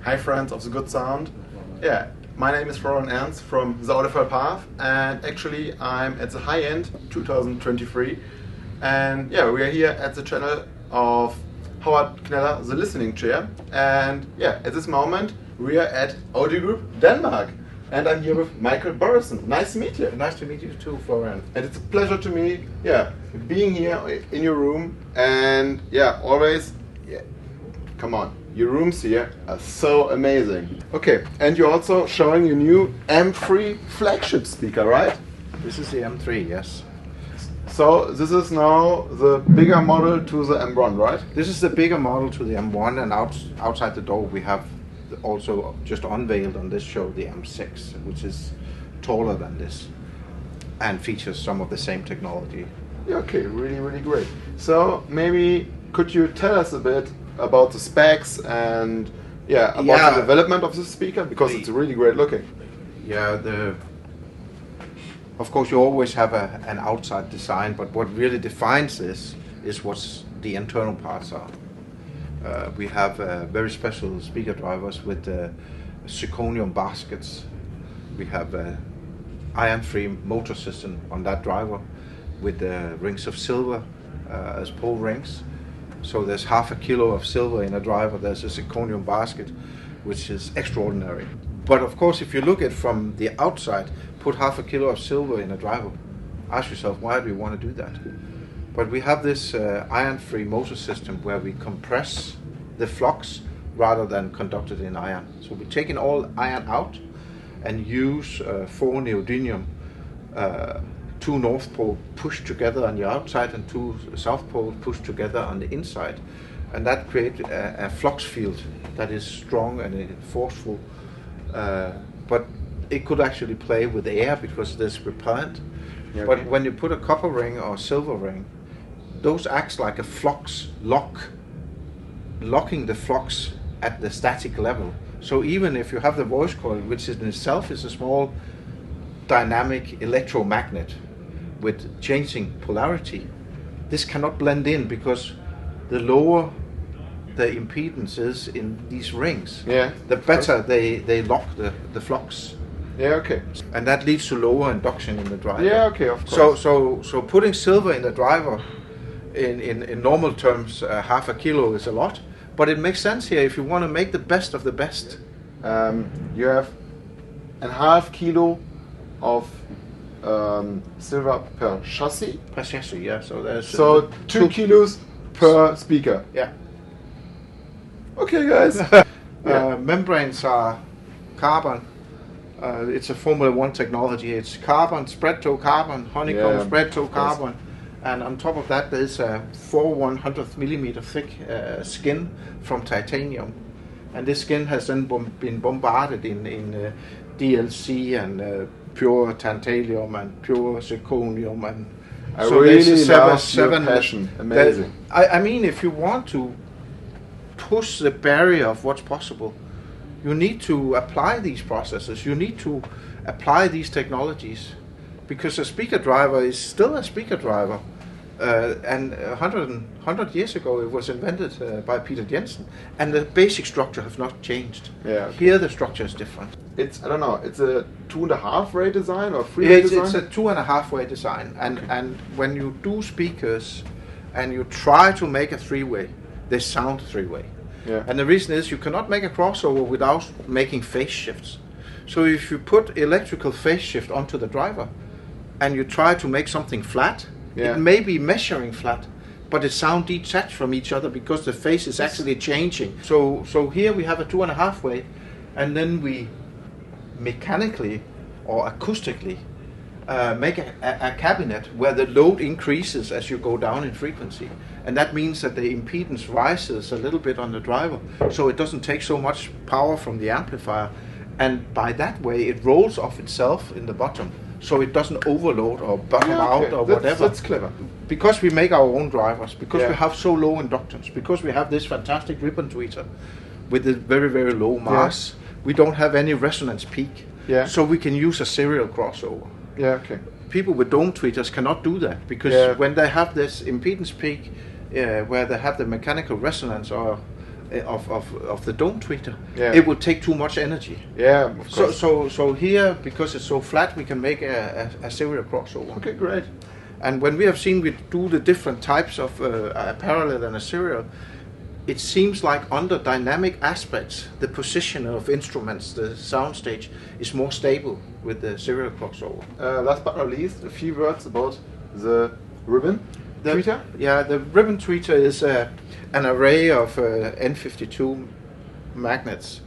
Hi friends of the good sound. Yeah, my name is Florian Ernst from the Audiophile Path, and actually I'm at the high end 2023, and yeah, we are here at the channel of Howard Kneller, the listening chair, and yeah, at this moment we are at Audio Group Denmark, and I'm here with Michael Børresen. Nice to meet you. Nice to meet you too, Florian. And it's a pleasure to me, being here in your room, and always, come on. Your rooms here are so amazing. Okay, and you're also showing your new M3 flagship speaker, right? This is the M3, yes. So this is now the bigger model to the M1, right? This is the bigger model to the M1, and outside the door we have also just unveiled on this show the M6, which is taller than this and features some of the same technology. Yeah, okay, really, really great. So maybe could you tell us a bit about the specs and about the development of the speaker, because it's really great looking. Yeah, of course you always have an outside design, but what really defines this is what the internal parts are. We have very special speaker drivers with zirconium baskets. We have iron-free motor system on that driver with rings of silver as pole rings. So there's half a kilo of silver in a driver. There's a zirconium basket, which is extraordinary. But of course, if you look at from the outside, put half a kilo of silver in a driver, ask yourself, why do you want to do that? But we have this iron-free motor system where we compress the flux rather than conduct it in iron. So we're taking all iron out and use 4 neodymium, 2 north poles pushed together on the outside and 2 south poles pushed together on the inside, and that creates a flux field that is strong and forceful, but it could actually play with the air because there's repellent. Yeah, okay. But when you put a copper ring or silver ring, those acts like a flux locking the flux at the static level. So even if you have the voice coil, which in itself is a small dynamic electromagnet with changing polarity, this cannot blend in because the lower the impedance is in these rings, the better they lock the flux. Yeah, okay. And that leads to lower induction in the driver. Yeah, okay, of course. So putting silver in the driver, in normal terms, half a kilo is a lot, but it makes sense here if you want to make the best of the best. You have a half kilo of silver per chassis. Per chassis, yeah. So there's 2 kilos per speaker. Yeah. Okay, guys. Membranes are carbon. It's a Formula 1 technology. It's carbon, spread toe carbon, honeycomb, spread toe carbon. And on top of that, there's a 4/100th millimeter thick skin from titanium. And this skin has then been bombarded in DLC and pure tantalum and pure zirconium. And I really love your passion. Amazing. I mean, if you want to push the barrier of what's possible, you need to apply these processes. You need to apply these technologies, because a speaker driver is still a speaker driver. And 100 years ago it was invented by Peter Jensen, and the basic structure has not changed. Yeah. Okay. Here the structure is different. It's, I don't know, it's a 2.5-way design or 3-way design? It's a 2.5-way design, and when you do speakers and you try to make a 3-way, they sound 3-way. Yeah. And the reason is you cannot make a crossover without making phase shifts. So if you put electrical phase shift onto the driver and you try to make something flat, it may be measuring flat, but it sounds detached from each other because the phase is actually changing. So here we have a 2.5-way, and then we mechanically or acoustically make a cabinet where the load increases as you go down in frequency, and that means that the impedance rises a little bit on the driver, so it doesn't take so much power from the amplifier, and by that way it rolls off itself in the bottom, so it doesn't overload or bottom out or whatever. That's clever. Because we make our own drivers, because we have so low inductance, because we have this fantastic ribbon tweeter with a very, very low mass, we don't have any resonance peak, so we can use a serial crossover. Yeah, okay. People with dome tweeters cannot do that, because when they have this impedance peak, where they have the mechanical resonance or of the dome tweeter, Yeah. it would take too much energy. Yeah, of course. So here, because it's so flat, we can make a serial crossover. Okay, great. And when we have seen we do the different types of a parallel and a serial, it seems like under dynamic aspects, the position of instruments, the soundstage, is more stable with the serial crossover. Last but not least, a few words about the ribbon tweeter. Yeah, the ribbon tweeter is an array of N52 magnets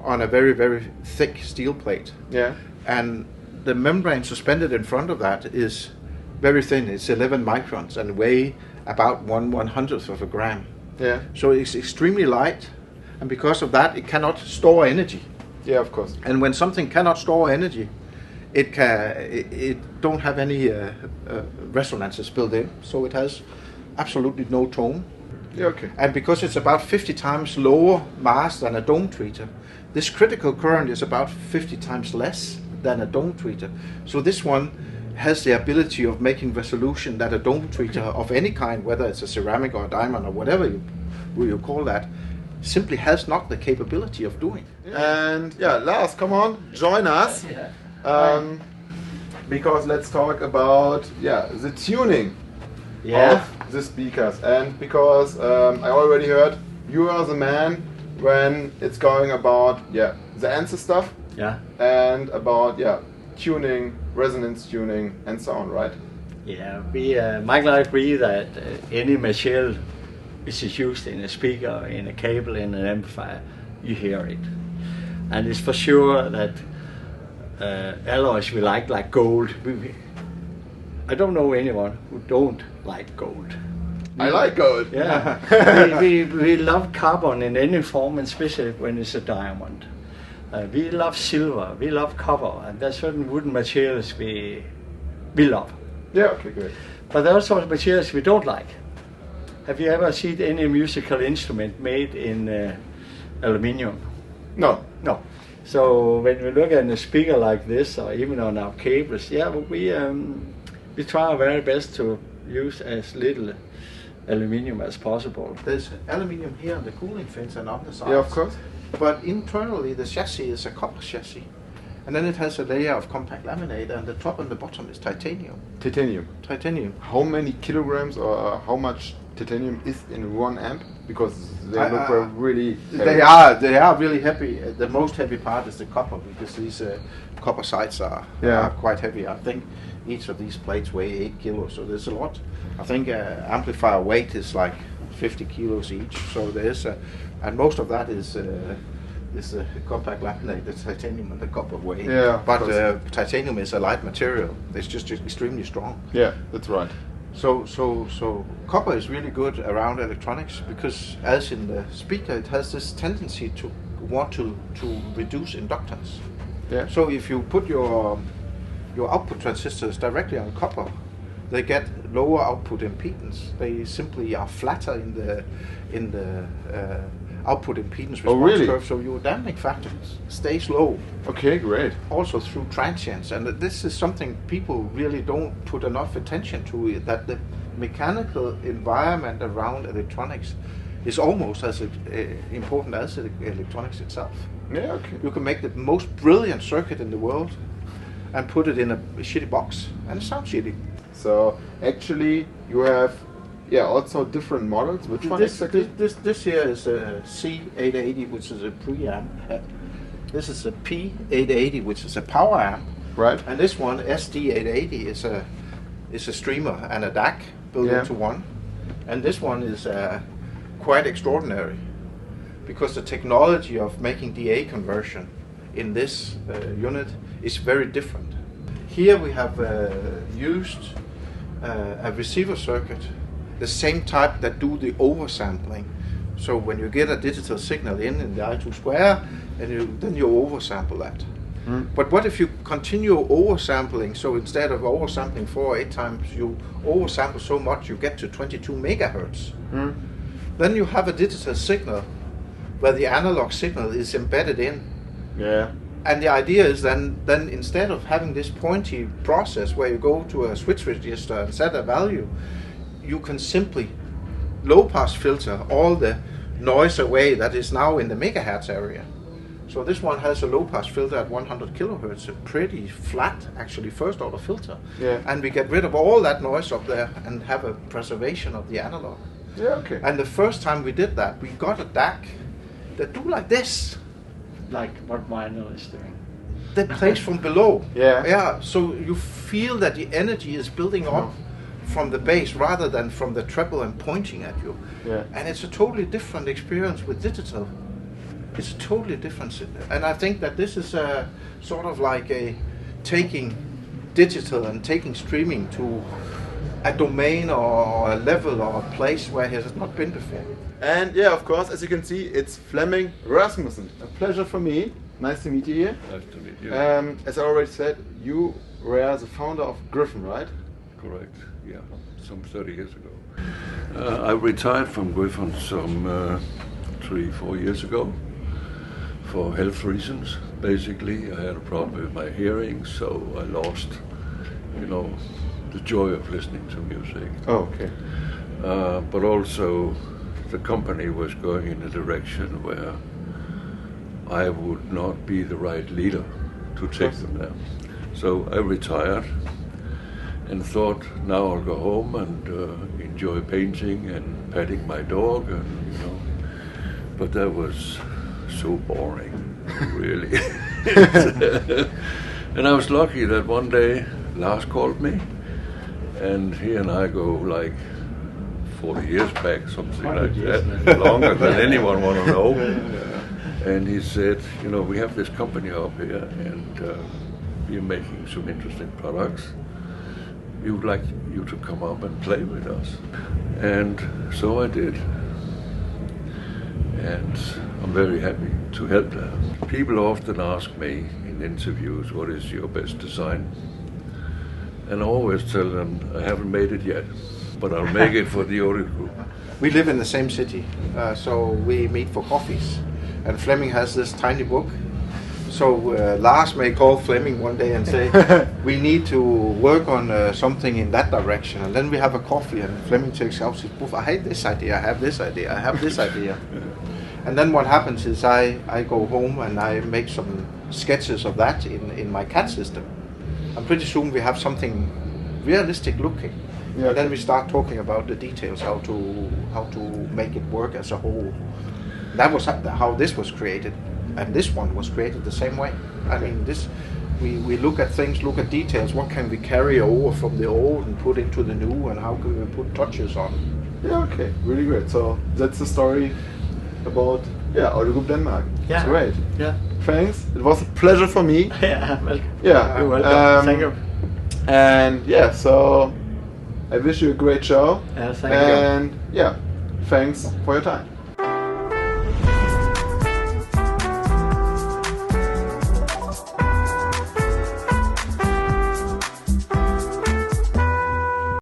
on a very, very thick steel plate. Yeah. And the membrane suspended in front of that is very thin. It's 11 microns and weigh about 1/100th of a gram. Yeah. So it's extremely light, and because of that, it cannot store energy. Yeah, of course. And when something cannot store energy, it don't have any resonances built in, so it has absolutely no tone. Yeah, okay. And because it's about 50 times lower mass than a dome tweeter, this critical current is about 50 times less than a dome tweeter. So this one has the ability of making resolution that a dome tweeter of any kind, whether it's a ceramic or a diamond or whatever you call that, simply has not the capability of doing. And yeah, Lars, come on, join us. Because let's talk about the tuning of the speakers. And because I already heard you are the man when it's going about the answer stuff. Yeah. And about tuning, resonance tuning, and so on, right? Yeah, Michael and I agree that any material which is used in a speaker, in a cable, in an amplifier, you hear it. And it's for sure that alloys we like gold. I don't know anyone who don't like gold. I like gold. Yeah, we love carbon in any form, and especially when it's a diamond. We love silver, we love copper, and there's certain wooden materials we love. Yeah, okay, good. But there are also materials we don't like. Have you ever seen any musical instrument made in aluminium? No. No. So when we look at a speaker like this, or even on our cables, we try our very best to use as little aluminium as possible. There's aluminium here on the cooling fins and on the sides. Yeah, of course. But internally, the chassis is a copper chassis. And then it has a layer of compact laminate, and the top and the bottom is titanium. Titanium. Titanium. How many kilograms or how much titanium is in one amp? Because they look really heavy. They are really heavy. The most heavy part is the copper, because these copper sides are quite heavy. I think each of these plates weigh 8 kilos, so there's a lot. I think amplifier weight is like 50 kilos each. So there's and most of that is the compact laminate, the titanium and the copper weight. Yeah, but titanium is a light material. It's just extremely strong. Yeah, that's right. So copper is really good around electronics, because as in the speaker, it has this tendency to want to reduce inductance. Yeah. So if you put your output transistors directly on copper, they get lower output impedance. They simply are flatter in the output impedance response curve, so your damping factor stays low. Okay, great. Also through transients, and this is something people really don't put enough attention to, that the mechanical environment around electronics is almost as important as the electronics itself. Yeah, okay. You can make the most brilliant circuit in the world and put it in a shitty box, and it sounds shitty. So actually you have also different models. Which one exactly? This here is a C880, which is a preamp. This is a P880, which is a power amp. Right. And this one, SD880, is a streamer and a DAC built into one. And this one is quite extraordinary, because the technology of making DA conversion in this unit is very different. Here we have used a receiver circuit, the same type that do the oversampling. So when you get a digital signal in the I2 square, and then you oversample that. But what if you continue oversampling? So instead of oversampling 4 or 8 times, you oversample so much you get to 22 megahertz. Then you have a digital signal where the analog signal is embedded in. Yeah. And the idea is then instead of having this pointy process where you go to a switch register and set a value, you can simply low pass filter all the noise away that is now in the megahertz area. So this one has a low pass filter at 100 kilohertz, a pretty flat, actually, first order filter. Yeah. And we get rid of all that noise up there and have a preservation of the analog. Yeah, okay. And the first time we did that, we got a DAC that do like this. Like what vinyl is doing. That plays from below. Yeah. Yeah. So you feel that the energy is building up from the bass rather than from the treble and pointing at you. Yeah. And it's a totally different experience with digital. It's totally different. And I think that this is a sort of like a taking digital and taking streaming to a domain or a level or a place where he has not been before. And yeah, of course, as you can see, it's Flemming Rasmussen. A pleasure for me. Nice to meet you here. Nice to meet you. As I already said, you were the founder of Griffin, right? Correct, yeah, some 30 years ago. I retired from Griffin some 3-4 years ago for health reasons. Basically, I had a problem with my hearing, so I lost, the joy of listening to music. Oh, okay. But also, the company was going in a direction where I would not be the right leader to take them there. So I retired and thought, now I'll go home and enjoy painting and petting my dog, and But that was so boring, really. And I was lucky that one day Lars called me, and he and I go like 40 years back, something like that, longer than anyone want to know. And he said, we have this company up here, and we're making some interesting products. We would like you to come up and play with us. And so I did. And I'm very happy to help them. People often ask me in interviews, what is your best design? And I always tell them, I haven't made it yet, but I'll make it for the audio group. We live in the same city, so we meet for coffees. And Flemming has this tiny book. So Lars may call Flemming one day and say, we need to work on something in that direction. And then we have a coffee, and Flemming takes out his book. I hate this idea, I have this idea, I have this idea. And then what happens is I go home and I make some sketches of that in my CAD system. And pretty soon we have something realistic looking. Yeah. And then we start talking about the details, how to make it work as a whole. That was how this was created, and this one was created the same way. I mean, we look at things, look at details. What can we carry over from the old and put into the new, and how can we put touches on? Yeah, okay, really great. So that's the story about Audio Group Denmark. Yeah, it's great. Yeah, thanks. It was a pleasure for me. Yeah, welcome. Yeah, you're welcome. Thank you. And so I wish you a great show. Thank you. And thanks for your time.